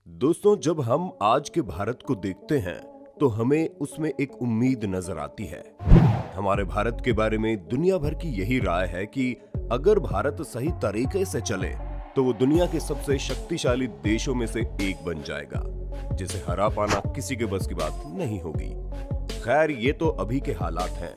दोस्तों, जब हम आज के भारत को देखते हैं तो हमें उसमें एक उम्मीद नजर आती है। हमारे भारत के बारे में दुनिया भर की यही राय है कि अगर भारत सही तरीके से चले तो वो दुनिया के सबसे शक्तिशाली देशों में से एक बन जाएगा, जिसे हरा पाना किसी के बस की बात नहीं होगी। खैर, ये तो अभी के हालात हैं,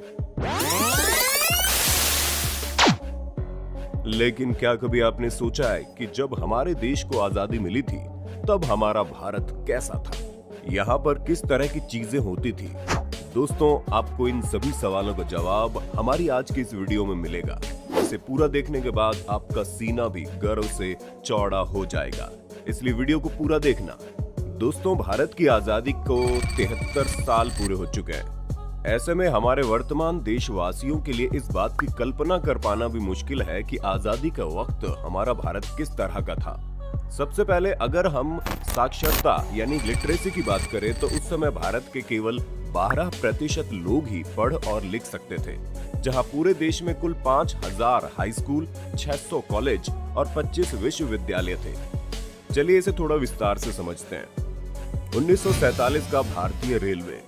लेकिन क्या कभी आपने सोचा है कि जब हमारे देश को आजादी मिली थी तब हमारा भारत कैसा था, यहाँ पर किस तरह की चीजें होती थी? दोस्तों, आपको इन सभी सवालों का जवाब हमारी आज की इस वीडियो में मिलेगा। इसे पूरा देखने के बाद आपका सीना भी गर्व से चौड़ा हो जाएगा, इसलिए वीडियो को पूरा देखना। दोस्तों, भारत की आजादी को 73 साल पूरे हो चुके हैं। ऐसे में हमारे वर्तमान देशवासियों के लिए इस बात की कल्पना कर पाना भी मुश्किल है कि आजादी का वक्त हमारा भारत किस तरह का था। सबसे पहले अगर हम साक्षरता यानी लिटरेसी की बात करें तो उस समय भारत के केवल 12% लोग ही पढ़ और लिख सकते थे, जहां पूरे देश में कुल 5000 हाई स्कूल, 600 कॉलेज और 25 विश्वविद्यालय थे। चलिए इसे थोड़ा विस्तार से समझते हैं। 1947 का भारतीय रेलवे।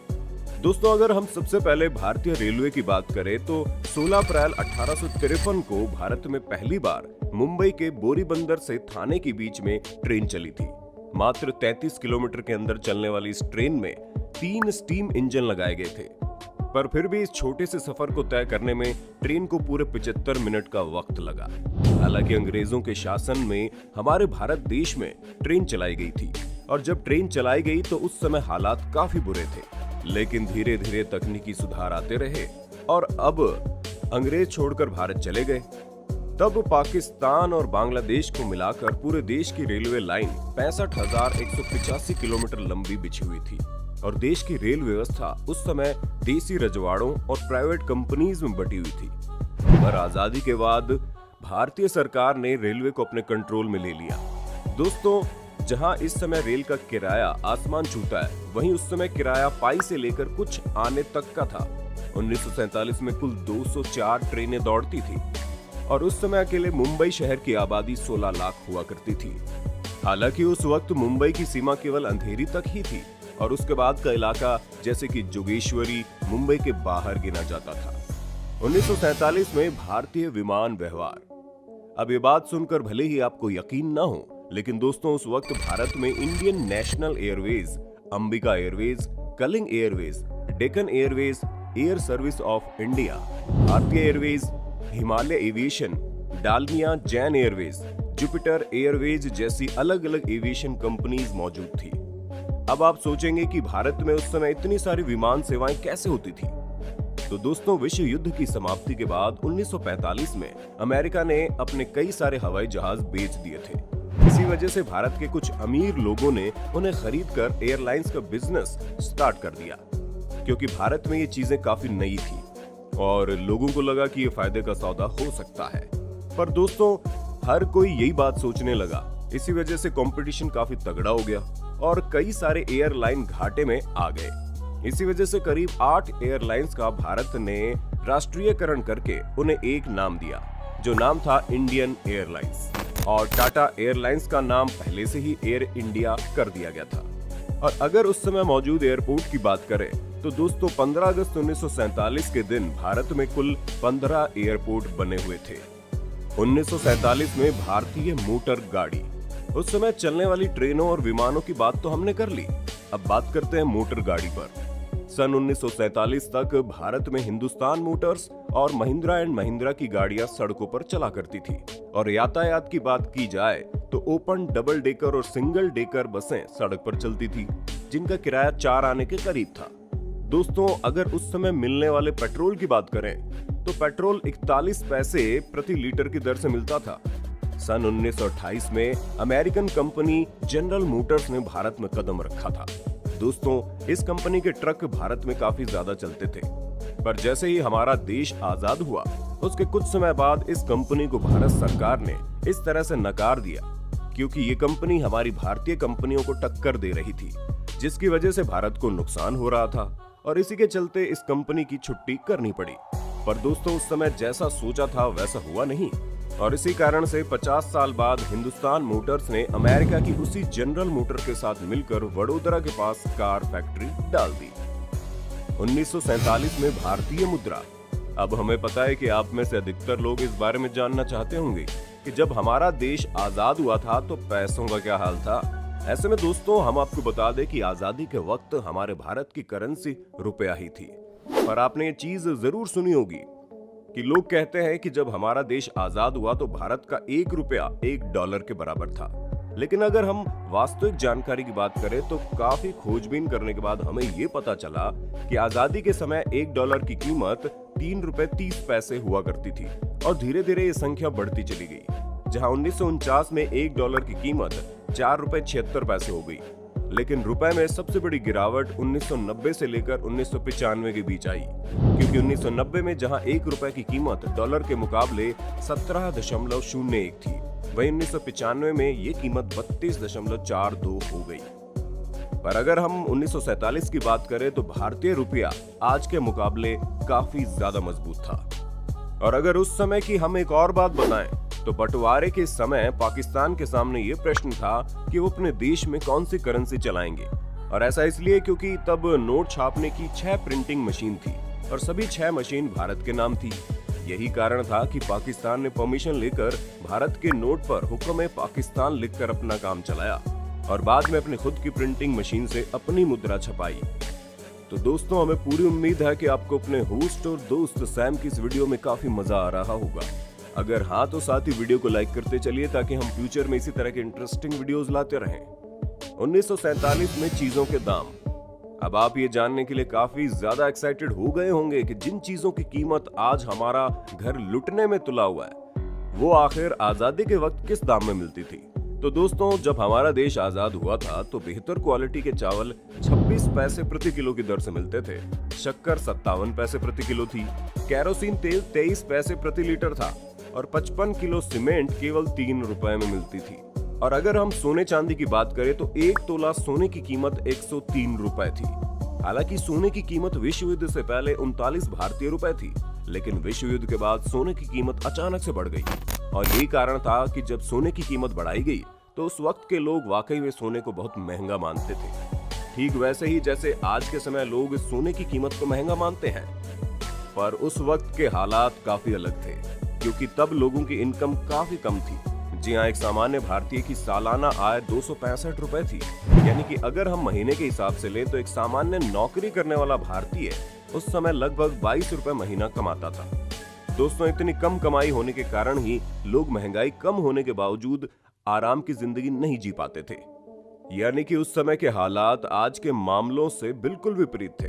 दोस्तों, अगर हम सबसे पहले भारतीय रेलवे की बात करें तो 16 अप्रैल 1853 को भारत में पहली बार मुंबई के बोरीबंदर से थाने के बीच में ट्रेन चली थी। मात्र 33 किलोमीटर के अंदर चलने वाली इस ट्रेन में 3 स्टीम इंजन लगाए गए थे, पर फिर भी इस छोटे से सफर को तय करने में ट्रेन को पूरे 75 मिनट का वक्त लगा। हालांकि अंग्रेजों के शासन में हमारे भारत देश में ट्रेन चलाई गई थी, और जब ट्रेन चलाई गई तो उस समय हालात काफी बुरे थे, लेकिन धीरे धीरे तकनीकी सुधार आते रहे और अब अंग्रेज छोड़कर भारत चले गए। तब पाकिस्तान और बांग्लादेश को मिलाकर पूरे देश की रेलवे लाइन 65,185 किलोमीटर लंबी बिछी हुई थी, और देश की रेल व्यवस्था उस समय देसी रजवाड़ों और प्राइवेट कंपनीज में बटी हुई थी। पर आजादी के बाद भारतीय सरकार ने रेलवे को अपने कंट्रोल में ले लिया। दोस्तों, जहां इस समय रेल का किराया आसमान छूता है, वहीं उस समय किराया पाई से लेकर कुछ आने तक का था। 1947 में कुल 204 ट्रेनें दौड़ती थी, और उस समय अकेले मुंबई शहर की आबादी 16 लाख हुआ करती थी। हालांकि उस वक्त मुंबई की सीमा केवल अंधेरी तक ही थी, और उसके बाद का इलाका जैसे कि जोगेश्वरी मुंबई के बाहर गिना जाता था। 1947 में भारतीय विमान व्यवहार। अब ये बात सुनकर भले ही आपको यकीन ना हो, लेकिन दोस्तों, उस वक्त भारत में Indian national airways, Ambika airways, Kalinga airways, Deccan airways, air service of India, Bharatiya airways, Himalaya aviation, Dalmia Jain airways, Jupiter airways जैसी अलग अलग एविएशन कंपनीज मौजूद थी। अब आप सोचेंगे कि भारत में उस समय इतनी सारी विमान सेवाएं कैसे होती थी? तो दोस्तों, विश्व युद्ध की समाप्ति के बाद 1945 में अमेरिका ने अपने कई सारे हवाई जहाज बेच दिए थे। इसी वजह से भारत के कुछ अमीर लोगों ने उन्हें खरीदकर एयरलाइंस का बिजनेस स्टार्ट कर दिया, क्योंकि भारत में ये चीजें काफी नई थी और लोगों को लगा कि ये फायदे का सौदा हो सकता है। पर दोस्तों, हर कोई यही बात सोचने लगा। इसी वजह से कंपटीशन काफी तगड़ा हो गया और कई सारे एयरलाइन घाटे में आ गए। इसी वजह से करीब 8 एयरलाइंस का भारत ने राष्ट्रीयकरण करके उन्हें एक नाम दिया, जो नाम था इंडियन एयरलाइंस, और टाटा एयरलाइंस का नाम पहले से ही एयर इंडिया कर दिया गया था। और अगर उस समय मौजूद एयरपोर्ट की बात करें तो दोस्तों, 15 अगस्त 1947 के दिन भारत में कुल 15 एयरपोर्ट बने हुए थे। 1947 में भारतीय मोटर गाड़ी। उस समय चलने वाली ट्रेनों और विमानों की बात तो हमने कर ली, अब बात करते हैं मोटर गाड़ी पर। सन 1947 तक भारत में हिंदुस्तान मोटर्स और महिंद्रा एंड महिंद्रा की गाड़ियां सड़कों पर चला करती थी, और यातायात की बात की जाए तो ओपन, डबल डेकर और सिंगल डेकर बसें सड़क पर चलती थी, जिनका किराया 4 आने के करीब था। दोस्तों, अगर उस समय मिलने वाले पेट्रोल की बात करें तो पेट्रोल 41 पैसे प्रति लीटर की दर से मिलता था। सन 1928 में अमेरिकन कंपनी जनरल मोटर्स ने भारत में कदम रखा था। दोस्तों, इस कंपनी के ट्रक भारत में काफी ज्यादा चलते थे, पर जैसे ही हमारा देश आजाद हुआ, उसके कुछ समय बाद इस कंपनी को भारत सरकार ने इस तरह से नकार दिया, क्योंकि ये कंपनी हमारी भारतीय कंपनियों को टक्कर दे रही थी, जिसकी वजह से भारत को नुकसान हो रहा था, और इसी के चलते इस कंपनी की छुट्टी करनी पड़ी। पर दोस्तों, उस समय जैसा सोचा था वैसा हुआ नहीं। और इसी कारण से 50 साल बाद हिंदुस्तान मोटर्स ने अमेरिका की उसी जनरल मोटर के साथ मिलकर वडोदरा के पास कार फैक्ट्री डाल दी। 1947 में भारतीय मुद्रा। अब हमें पता है कि आप में से अधिकतर लोग इस बारे में जानना चाहते होंगे कि जब हमारा देश आजाद हुआ था तो पैसों का क्या हाल था। ऐसे में दोस्तों हम आपको बता दें कि आजादी के वक्त हमारे भारत की करेंसी रुपया ही थी। पर आपने ये चीज जरूर सुनी होगी कि लोग कहते हैं कि जब हमारा देश आजाद हुआ तो भारत का 1 रुपया $1 के बराबर था। लेकिन अगर हम वास्तविक जानकारी की बात करें तो काफी खोजबीन करने के बाद हमें ये पता चला कि आजादी के समय $1 की कीमत ₹3.30 हुआ करती थी और धीरे धीरे ये संख्या बढ़ती चली गई, जहां 1949 में $1 की कीमत ₹4.76 हो गई। लेकिन रुपए में सबसे बड़ी गिरावट 1990 से लेकर 1995 के बीच आई, क्योंकि 1990 में जहां 1 रुपए की कीमत डॉलर के मुकाबले 17.01 थी, वहीं 1995 में ये कीमत 32.42 हो गई। पर अगर हम 1947 की बात करें तो भारतीय रुपया आज के मुकाबले काफी ज्यादा मजबूत था। और अगर उस समय की हम एक और बात बताएं तो बंटवारे के समय पाकिस्तान के सामने ये प्रश्न था कि वो अपने देश में कौन सी करेंसी चलाएंगे। और ऐसा इसलिए क्योंकि तब नोट छापने की 6 प्रिंटिंग मशीन थी और सभी 6 मशीन भारत के नाम थी। यही कारण था कि पाकिस्तान ने परमिशन लेकर भारत के नोट पर हुक्म पाकिस्तान लिखकर अपना काम चलाया और बाद में अपनी खुद की प्रिंटिंग मशीन से अपनी मुद्रा छपाई। तो दोस्तों हमें पूरी उम्मीद है कि आपको अपने होस्ट और दोस्त सैम की इस वीडियो में काफी मजा आ रहा होगा। अगर हाँ तो साथ ही वीडियो को लाइक करते चलिए ताकि हम फ्यूचर में इसी तरह के इंटरेस्टिंग वीडियोस लाते रहें। 1947 में चीजों के दाम। अब आप ये जानने के लिए काफी ज्यादा एक्साइटेड हो गए होंगे कि जिन चीजों की कीमत आज हमारा घर लुटने में तुला हुआ है वो आखिर आजादी के वक्त किस दाम में मिलती थी। तो दोस्तों जब हमारा देश आजाद हुआ था तो बेहतर क्वालिटी के चावल 26 पैसे प्रति किलो की दर से मिलते थे, शक्कर 57 पैसे प्रति किलो थी, कैरोसिन तेल 23 पैसे प्रति लीटर था और 55 किलो सीमेंट केवल 3 रुपए में मिलती थी। और अगर हम सोने चांदी की बात करें तो 1 तोला सोने की कीमत 103 रुपए थी। हालांकि सोने की कीमत विश्व युद्ध से पहले 39 भारतीय रुपए थी, लेकिन विश्व युद्ध के बाद सोने की कीमत अचानक से बढ़ गई और यही कारण था कि जब सोने की कीमत बढ़ाई गई तो उस वक्त के लोग वाकई में सोने को बहुत महंगा मानते थे। ठीक वैसे ही जैसे आज के समय लोग सोने की कीमत को महंगा मानते हैं, पर उस वक्त के हालात काफी अलग थे क्योंकि तब लोगों की इनकम काफी कम थी। जी हाँ, एक सामान्य भारतीय की सालाना आय 265 रुपए थी। यानी कि अगर हम महीने के हिसाब से लें तो एक सामान्य नौकरी करने वाला भारतीय उस समय लगभग 22 रुपए महीना कमाता था। दोस्तों इतनी कम कमाई होने के कारण ही लोग महंगाई कम होने के बावजूद आराम की जिंदगी नहीं जी पाते थे। यानी कि उस समय के हालात आज के मामलों से बिल्कुल विपरीत थे,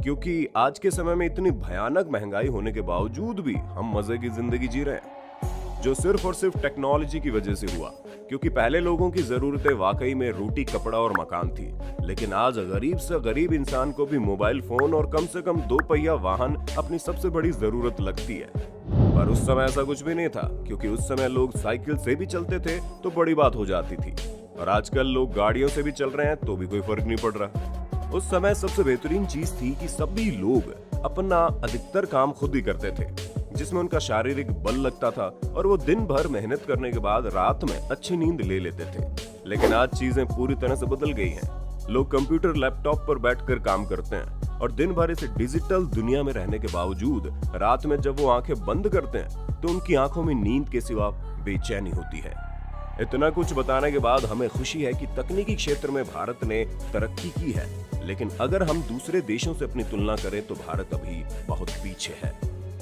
क्योंकि आज के समय में इतनी भयानक महंगाई होने के बावजूद भी हम मजे की जिंदगी जी रहे हैं, जो सिर्फ और सिर्फ टेक्नोलॉजी की वजह से हुआ। क्योंकि पहले लोगों की जरूरतें वाकई में रोटी, कपड़ा और मकान थी, लेकिन आज गरीब से गरीब इंसान को भी मोबाइल फोन और कम से कम 2 पहिया वाहन अपनी सबसे बड़ी जरूरत लगती है। पर उस समय ऐसा कुछ भी नहीं था, क्योंकि उस समय लोग साइकिल से भी चलते थे तो बड़ी बात हो जाती थी, और आजकल लोग गाड़ियों से भी चल रहे हैं तो भी कोई फर्क नहीं पड़ रहा। उस समय सबसे बेहतरीन चीज थी कि सभी लोग अपना अधिकतर काम खुद ही करते थे, जिसमें उनका शारीरिक बल लगता था और वो दिन भर मेहनत करने के बाद रात में अच्छी नींद ले लेते थे। लेकिन आज चीजें पूरी तरह से बदल गई हैं। लोग कंप्यूटर, लैपटॉप पर बैठकर काम करते हैं और दिन भर इस डिजिटल दुनिया में रहने के बावजूद रात में जब वो आंखें बंद करते हैं तो उनकी आंखों में नींद के सिवा बेचैनी होती है। इतना कुछ बताने के बाद हमें खुशी है कि तकनीकी क्षेत्र में भारत ने तरक्की की है, लेकिन अगर हम दूसरे देशों से अपनी तुलना करें तो भारत अभी बहुत पीछे है।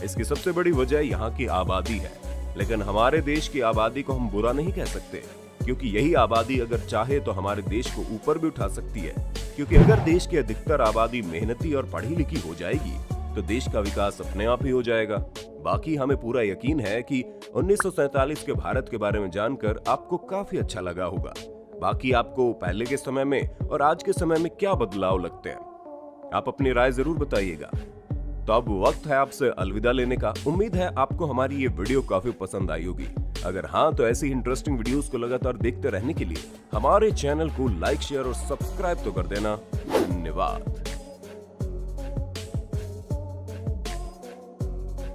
इसकी सबसे बड़ी वजह यहाँ की आबादी है, लेकिन हमारे देश की आबादी को हम बुरा नहीं कह सकते, क्योंकि यही आबादी अगर चाहे तो हमारे देश को ऊपर भी उठा सकती है। क्योंकि अगर देश की अधिकतर आबादी मेहनती और पढ़ी लिखी हो जाएगी तो देश का विकास अपने आप ही हो जाएगा। बाकी हमें पूरा यकीन है कि 1947 के भारत के बारे में जानकर आपको काफी अच्छा लगा होगा। बाकी आपको पहले के समय में और आज के समय में क्या बदलाव लगते हैं, आप अपनी राय जरूर बताइएगा। तो अब वक्त है आपसे अलविदा लेने का। उम्मीद है आपको हमारी ये वीडियो काफी पसंद आई होगी। अगर हाँ तो ऐसी इंटरेस्टिंग वीडियोस को लगातार देखते रहने के लिए हमारे चैनल को लाइक, शेयर और सब्सक्राइब तो कर देना। धन्यवाद।